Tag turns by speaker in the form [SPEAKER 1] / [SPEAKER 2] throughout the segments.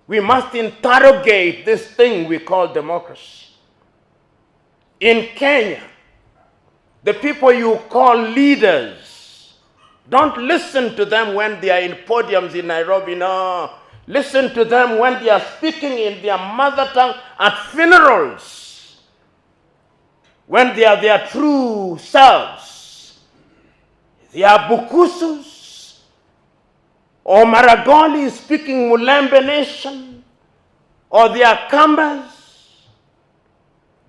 [SPEAKER 1] We must interrogate this thing we call democracy. In Kenya, the people you call leaders, don't listen to them when they are in podiums in Nairobi, no. Listen to them when they are speaking in their mother tongue at funerals, when they are their true selves. They are Bukusus, or Maragoli speaking Mulembe nation, or they are Kambas,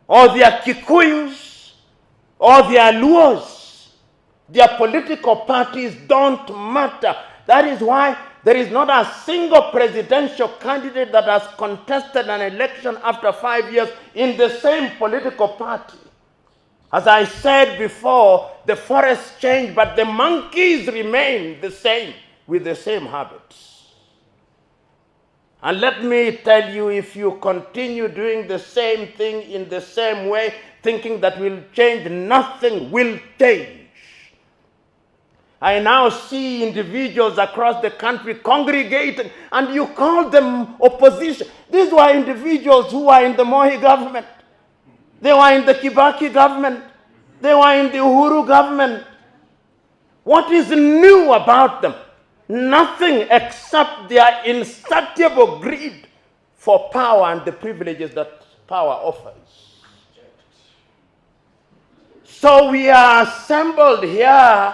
[SPEAKER 1] or they are Kikuyus, or they are Luos. Their political parties don't matter. That is why there is not a single presidential candidate that has contested an election after 5 years in the same political party. As I said before, the forests change, but the monkeys remain the same, with the same habits. And let me tell you, if you continue doing the same thing in the same way, thinking that will change, nothing will change. I now see individuals across the country congregating, and you call them opposition. These were individuals who were in the Moi government. They were in the Kibaki government. They were in the Uhuru government. What is new about them? Nothing except their insatiable greed for power and the privileges that power offers. So we are assembled here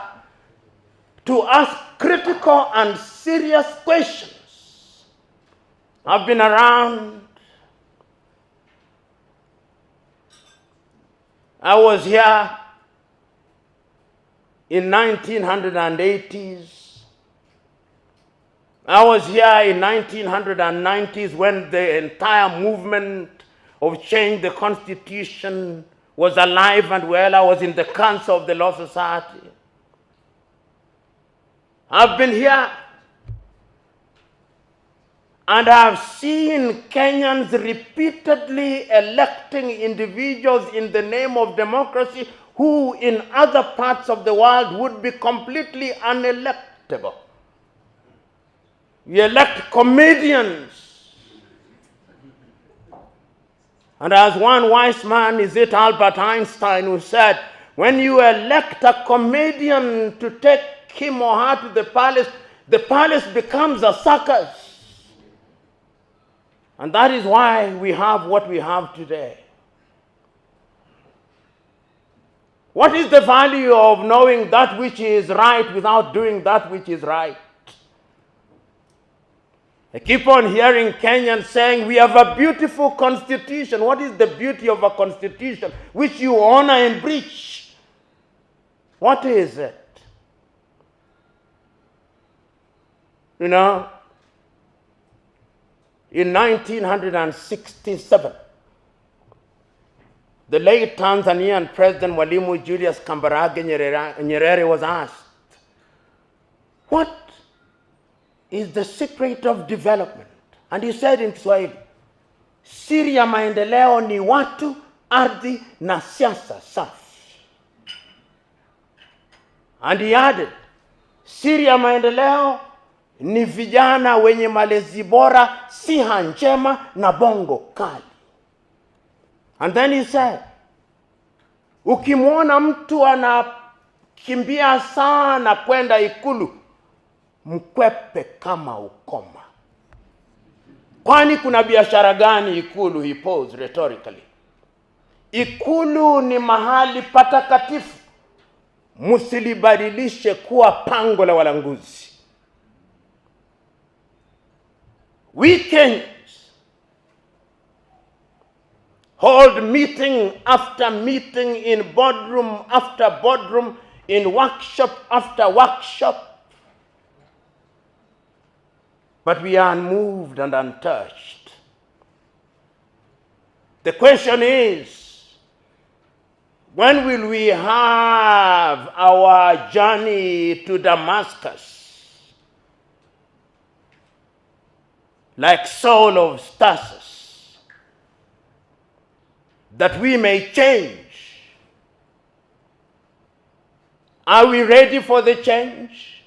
[SPEAKER 1] to ask critical and serious questions. I've been around. I was here in 1980s. I was here in 1990s when the entire movement of change the Constitution was alive and well. I was in the Council of the Law Society. I've been here and I've seen Kenyans repeatedly electing individuals in the name of democracy who in other parts of the world would be completely unelectable. We elect comedians. And as one wise man, is it Albert Einstein, who said, when you elect a comedian to take him or her to the palace becomes a circus. And that is why we have what we have today. What is the value of knowing that which is right without doing that which is right? I keep on hearing Kenyans saying, we have a beautiful constitution. What is the beauty of a constitution which you honor and breach? What is it? You know, in 1967, the late Tanzanian President Mwalimu Julius Kambarage Nyerere was asked, what is the secret of development? And he said in Kiswahili, siri ya maendeleo ni watu, ardhi na siasa safi. And he added, siri ya maendeleo ni vijana wenye malezi bora, siha njema na bongo kali. And then he said, ukimwona mtu anakimbia sana kwenda ikulu, mkwepe kama ukoma. Kwani kuna biashara gani ikulu? He posed rhetorically. Ikulu ni mahali patakatifu. Musilibadilishe kuwa pango la walanguzi. We Kenyans hold meeting after meeting in boardroom after boardroom, in workshop after workshop. But we are unmoved and untouched. The question is, when will we have our journey to Damascus? Like Saul of Tarsus, that we may change. Are we ready for the change?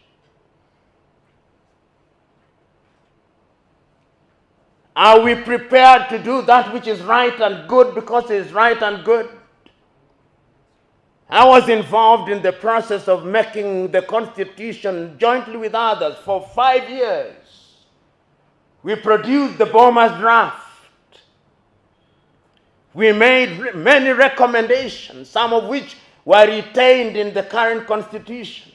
[SPEAKER 1] Are we prepared to do that which is right and good because it is right and good? I was involved in the process of making the Constitution jointly with others for 5 years. We produced the Boma's draft. We made many recommendations, some of which were retained in the current Constitution.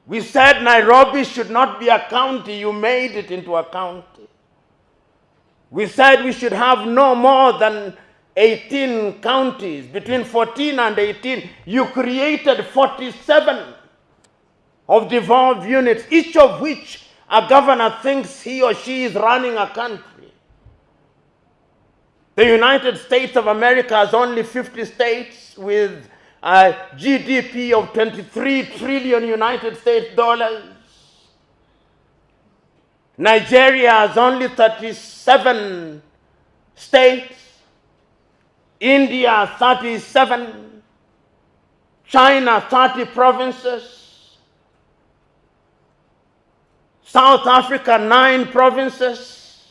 [SPEAKER 1] We said Nairobi should not be a county. You made it into a county. We said we should have no more than 18 counties. Between 14 and 18, you created 47 of devolved units, each of which a governor thinks he or she is running a country. The United States of America has only 50 states with a GDP of 23 trillion United States dollars. Nigeria has only 37 states. India 37. China 30 provinces. South Africa 9 provinces.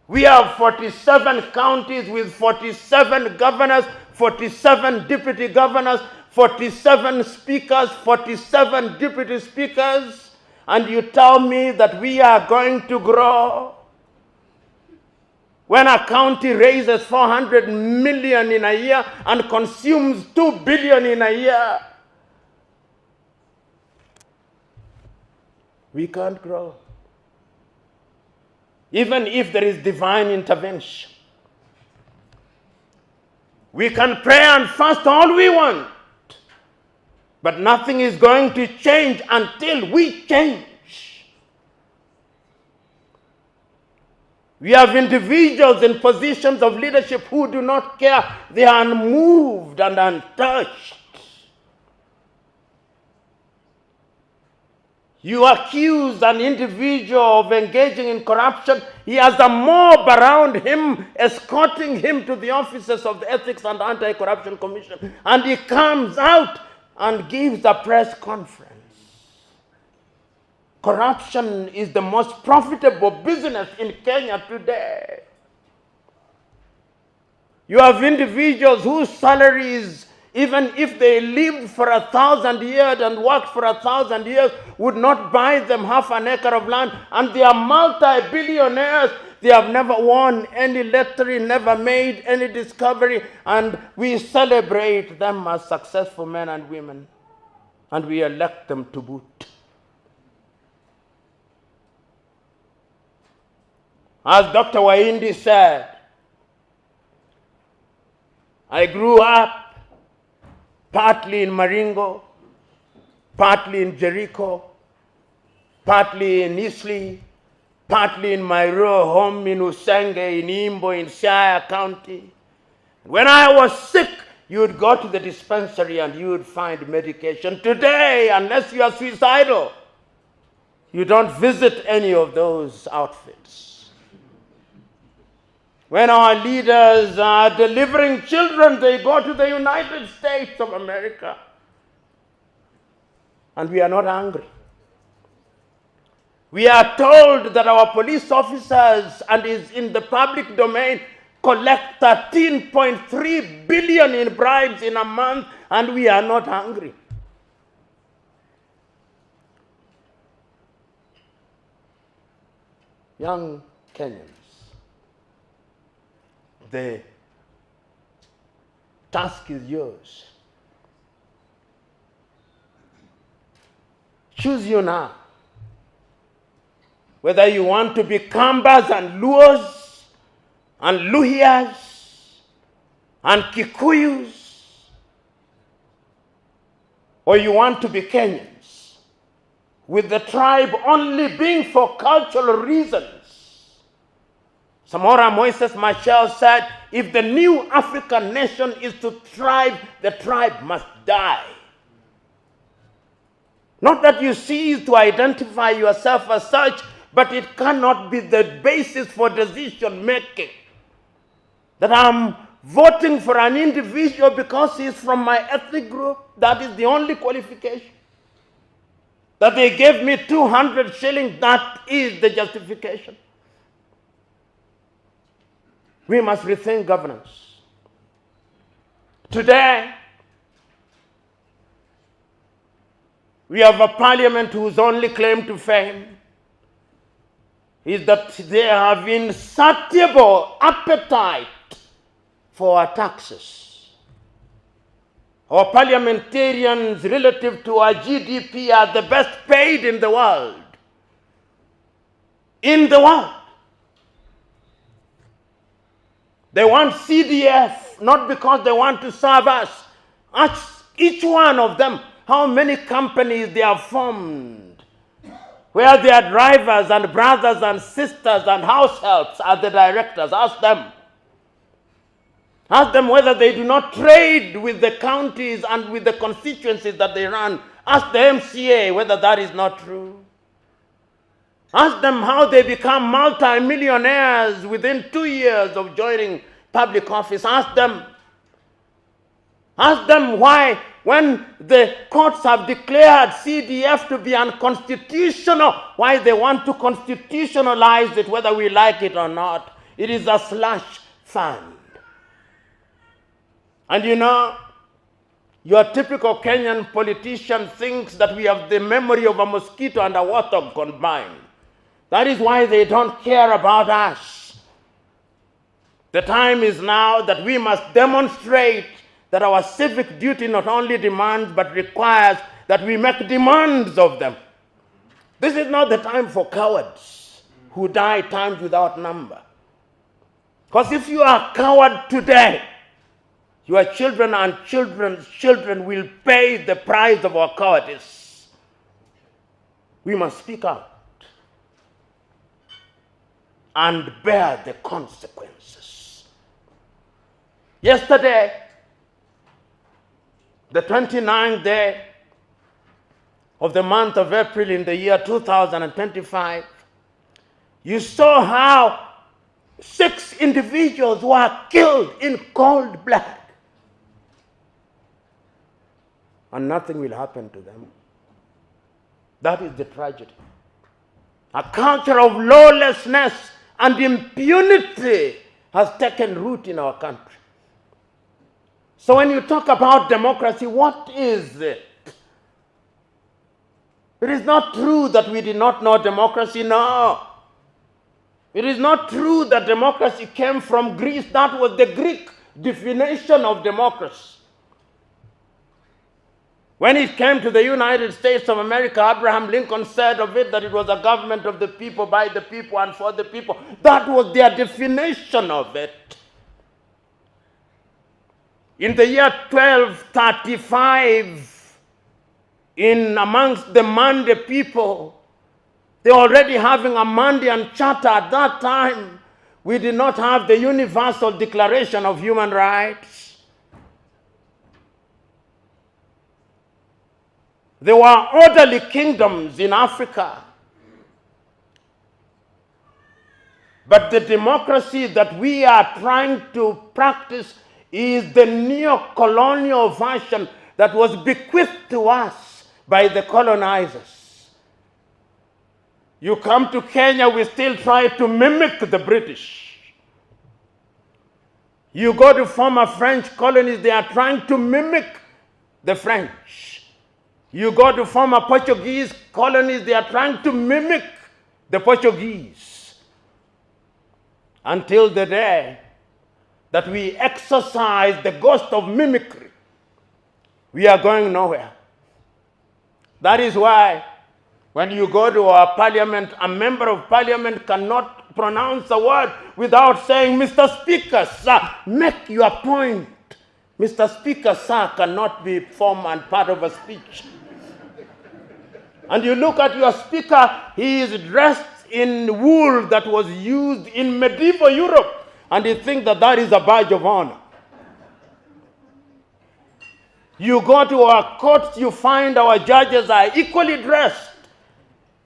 [SPEAKER 1] We have 47 counties with 47 governors, 47 deputy governors, 47 speakers, 47 deputy speakers, and you tell me that we are going to grow? When a county raises 400 million in a year and consumes 2 billion in a year, we can't grow. Even if there is divine intervention. We can pray and fast all we want, but nothing is going to change until we change. We have individuals in positions of leadership who do not care. They are unmoved and untouched. You accuse an individual of engaging in corruption. He has a mob around him, escorting him to the offices of the Ethics and Anti-Corruption Commission. And he comes out and gives a press conference. Corruption is the most profitable business in Kenya today. You have individuals whose salaries, even if they lived for 1,000 years and worked for 1,000 years, would not buy them half an acre of land. And they are multi-billionaires. They have never won any lottery, never made any discovery. And we celebrate them as successful men and women. And we elect them to boot. As Dr. Waindi said, I grew up partly in Maringo, partly in Jericho, partly in Eastleigh, partly in my rural home in Usenge, in Imbo, in Siaya County. When I was sick, you would go to the dispensary and you would find medication. Today, unless you are suicidal, you don't visit any of those outfits. When our leaders are delivering children, they go to the United States of America. And we are not angry. We are told that our police officers, and is in the public domain, collect 13.3 billion in bribes in a month, and we are not angry. Young Kenyans, the task is yours. Choose you now. Whether you want to be Kambas and Luos and Luhias and Kikuyus, or you want to be Kenyans, with the tribe only being for cultural reasons. Samora Moises Machel said, if the new African nation is to thrive, the tribe must die. Not that you cease to identify yourself as such, but it cannot be the basis for decision making. That I'm voting for an individual because he's from my ethnic group, that is the only qualification. That they gave me 200 shillings, that is the justification. We must rethink governance. Today, we have a parliament whose only claim to fame is that they have insatiable appetite for our taxes. Our parliamentarians relative to our GDP are the best paid in the world. In the world. They want CDF, not because they want to serve us. Ask each one of them how many companies they have formed, where their drivers and brothers and sisters and house helps are the directors. Ask them. Ask them whether they do not trade with the counties and with the constituencies that they run. Ask the MCA whether that is not true. Ask them how they become multi-millionaires within 2 years of joining public office. Ask them. Ask them why, when the courts have declared CDF to be unconstitutional, why they want to constitutionalize it, whether we like it or not. It is a slush fund. And you know, your typical Kenyan politician thinks that we have the memory of a mosquito and a warthog combined. That is why they don't care about us. The time is now that we must demonstrate that our civic duty not only demands but requires that we make demands of them. This is not the time for cowards who die times without number. Because if you are a coward today, your children and children's children will pay the price of our cowardice. We must speak out and bear the consequences. Yesterday, the 29th day of the month of April in the year 2025, you saw how 6 individuals were killed in cold blood. And nothing will happen to them. That is the tragedy. A culture of lawlessness and impunity has taken root in our country. So when you talk about democracy, what is it? It is not true that we did not know democracy, no. It is not true that democracy came from Greece. That was the Greek definition of democracy. When it came to the United States of America, Abraham Lincoln said of it that it was a government of the people, by the people, and for the people. That was their definition of it. In the year 1235, in amongst the Mande people, they were already having a Mandean charter. At that time, we did not have the Universal Declaration of Human Rights. There were orderly kingdoms in Africa. But the democracy that we are trying to practice is the neo-colonial version that was bequeathed to us by the colonizers. You come to Kenya, we still try to mimic the British. You go to former French colonies, they are trying to mimic the French. You go to former Portuguese colonies, they are trying to mimic the Portuguese. Until the day that we exercise the ghost of mimicry, we are going nowhere. That is why when you go to our parliament, a member of parliament cannot pronounce a word without saying, Mr. Speaker, sir, make your point. Mr. Speaker, sir, cannot be form and part of a speech. And you look at your speaker, he is dressed in wool that was used in medieval Europe, and you think that that is a badge of honor. You go to our courts, you find our judges are equally dressed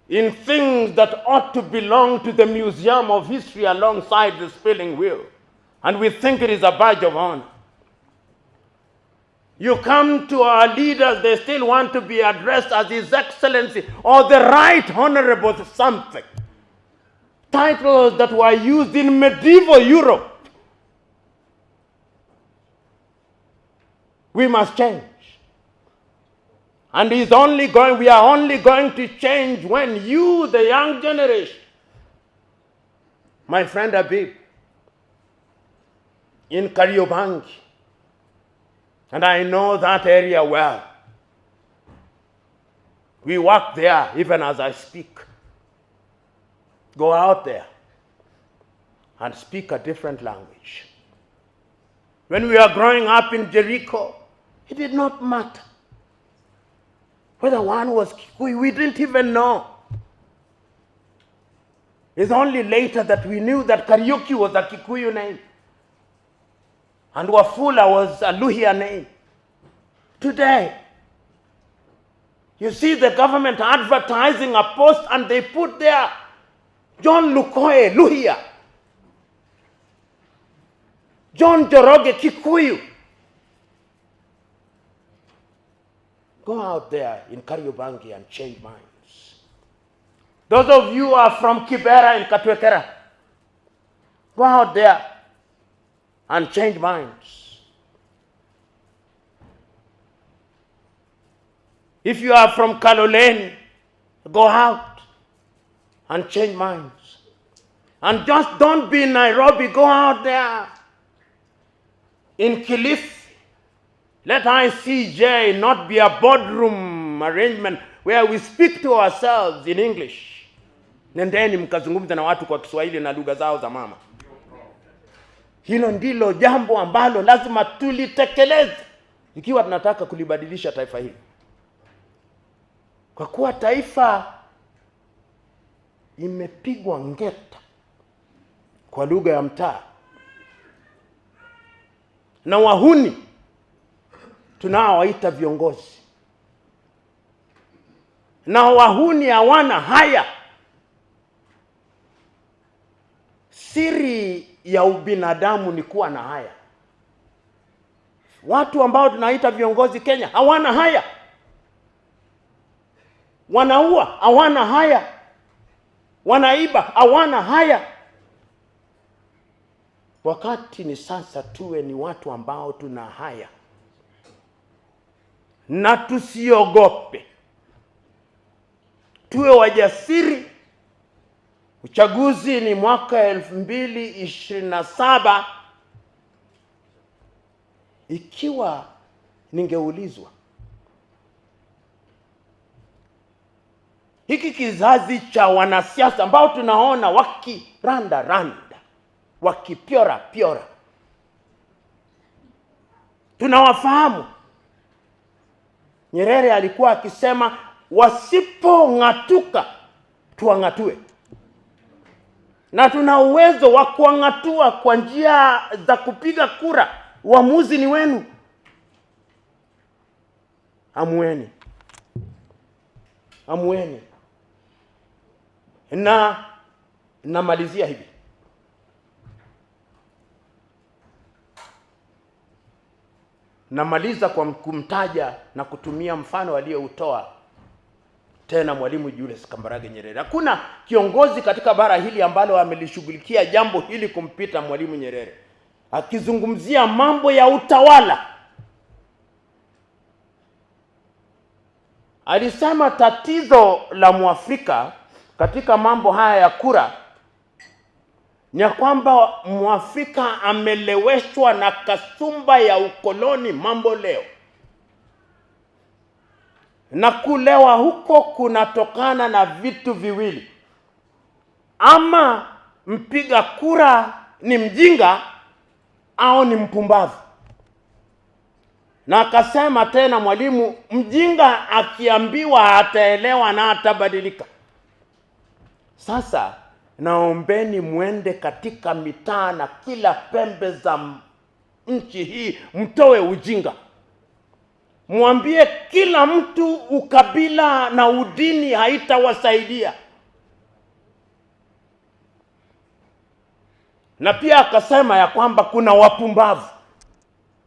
[SPEAKER 1] in things that ought to belong to the Museum of History alongside the spinning wheel. And we think it is a badge of honor. You come to our leaders, they still want to be addressed as His Excellency or the Right Honorable something. Titles that were used in medieval Europe We must change. And we are only going to change when you, the young generation, my friend Habib, in Kariobangi, and I know that area well. We work there even as I speak. Go out there and speak a different language. When we were growing up in Jericho, it did not matter whether one was Kikuyu. We didn't even know. It's only later that we knew that Kariuki was a Kikuyu name and Wafula was a Luhya name. Today, you see the government advertising a post and they put there John Lukoe, Luhya. John Joroge, Kikuyu. Go out there in Kariobangi and change minds. Those of you who are from Kibera and Katwekera, go out there and change minds. If you are from Kaloleni, go out and change minds. And just don't be in Nairobi, go out there. In Kilifi, let ICJ not be a boardroom arrangement where we speak to ourselves in English. Nendeni mkazungumza na watu kwa Kiswahili na lugha zao za mama. Hilo ndilo jambo ambalo lazima tulitekeleze ikiwa tunataka kulibadilisha taifa hili. Kwa kuwa taifa imepigwa ngeta kwa lugha ya mtaa na wahuni tunaowaita viongozi, na wahuni hawana haya. Siri ya ubinadamu ni kuwa na haya. Watu ambao tunaita viongozi Kenya hawana haya. Wanaua, hawana haya. Wanaiba, hawana haya. Wakati ni sasa tuwe ni watu ambao tuna haya. Na tusiogope. Tuwe wajasiri. Uchaguzi ni mwaka 2027. Ikiwa ningeulizwa, hiki kizazi cha wanasiasa ambao tunaona wakiranda, wakipiora, tunawafahamu. Nyerere alikuwa akisema wasipong'atuka tuang'atue. Na tuna uwezo wa kuang'atua kwa njia za kupiga kura. Uamuzi ni wenu. Amueni. Na namalizia hivi. Namaliza kwa kumtaja na kutumia mfano aliyoutoa tena Mwalimu Julius Kambarage Nyerere. Hakuna kiongozi katika bara hili ambalo amelishughulikia jambo hili kumpita Mwalimu Nyerere. Akizungumzia mambo ya utawala, alisema tatizo la Mwafrika katika mambo haya ya kura ni kwamba Mwafrika ameleweshwa na kasumba ya ukoloni mambo leo. Na kulewa huko kunatokana na vitu viwili. Ama mpiga kura ni mjinga au ni mpumbavu. Na akasema tena Mwalimu, mjinga akiambiwa ataelewa na atabadilika. Sasa naombeni muende katika mitaa na kila pembe za nchi hii, mtoe ujinga. Mwambie kila mtu ukabila na udini haitawasaidia. Na pia akasema ya kwamba kuna wapumbavu.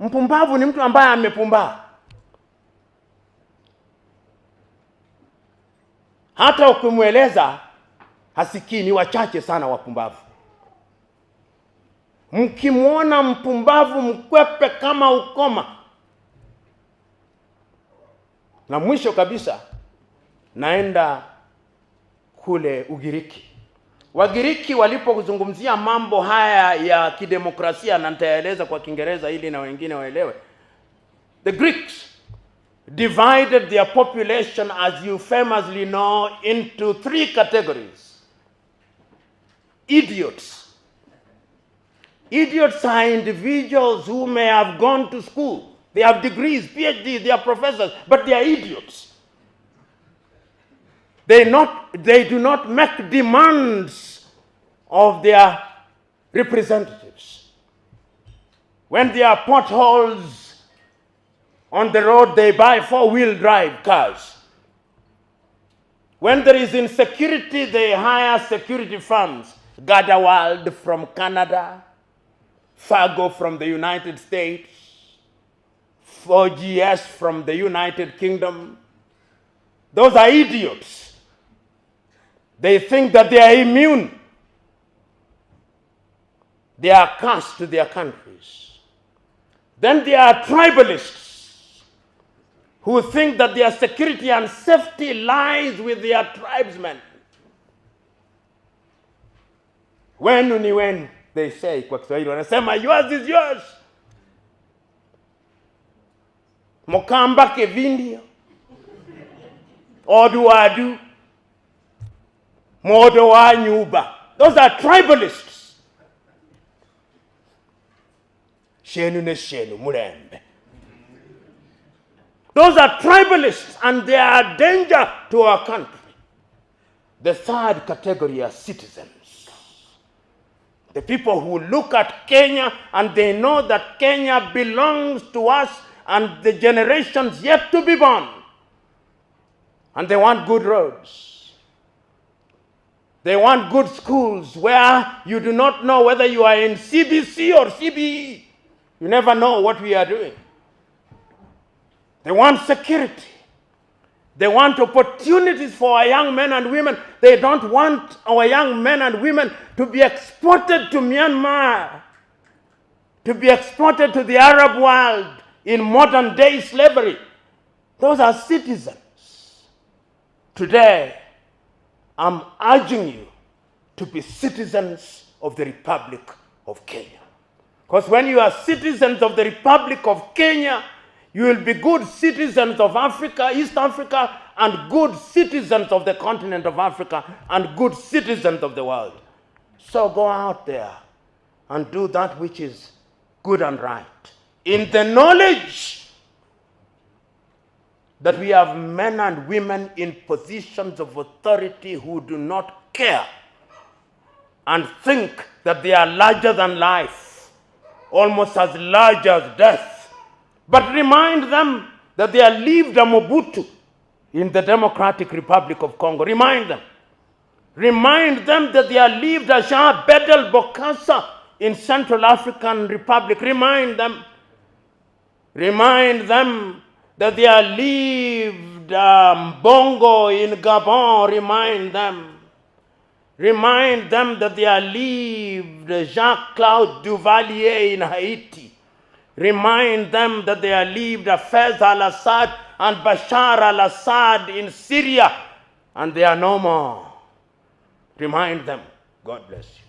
[SPEAKER 1] Mpumbavu ni mtu ambaye amepumbaa. Hata ukimweleza hasikii. Ni wachache sana wapumbavu. Mkimwona mpumbavu mkwepe kama ukoma. Na mwisho kabisa naenda kule Ugiriki. Wagiriki walipozungumzia mambo haya ya kidemokrasia, na nitaeleza kwa Kiingereza ili na wengine waelewe. The Greeks divided their population, as you famously know, into 3 categories. Idiots. Idiots are individuals who may have gone to school. They have degrees, PhDs, they are professors, but they are idiots. They do not make demands of their representatives. When there are potholes on the road, they buy 4-wheel drive cars. When there is insecurity, they hire security firms. Gardewald from Canada, Fargo from the United States, 4GS from the United Kingdom. Those are idiots. They think that they are immune. They are cast to their countries. Then there are tribalists who think that their security and safety lies with their tribesmen. Wenu ni wenu, they say kwa Kiswahili. Wanasema yours is yours. Mokamba kevindio. Odu wadu. Modo wa nyuba. Those are tribalists. Shenu ne shenu murembe. Those are tribalists, and they are a danger to our country. The third category are citizens. The people who look at Kenya and they know that Kenya belongs to us and the generations yet to be born. And they want good roads. They want good schools where you do not know whether you are in CBC or CBE. You never know what we are doing. They want security. They want opportunities for our young men and women. They don't want our young men and women to be exported to Myanmar, to be exported to the Arab world in modern day slavery. Those are citizens. Today, I'm urging you to be citizens of the Republic of Kenya. Because when you are citizens of the Republic of Kenya, you will be good citizens of Africa, East Africa, and good citizens of the continent of Africa, and good citizens of the world. So go out there and do that which is good and right, in the knowledge that we have men and women in positions of authority who do not care and think that they are larger than life, almost as large as death. But remind them that they are lived a Mobutu in the Democratic Republic of Congo. Remind them. Remind them that they are lived a Jean Bedel Bokassa in Central African Republic. Remind them. Remind them that they are lived Bongo in Gabon. Remind them. Remind them that they are lived Jean-Claude Duvalier in Haiti. Remind them that they are lived Fez al-Assad and Bashar al-Assad in Syria, and they are no more. Remind them. God bless you.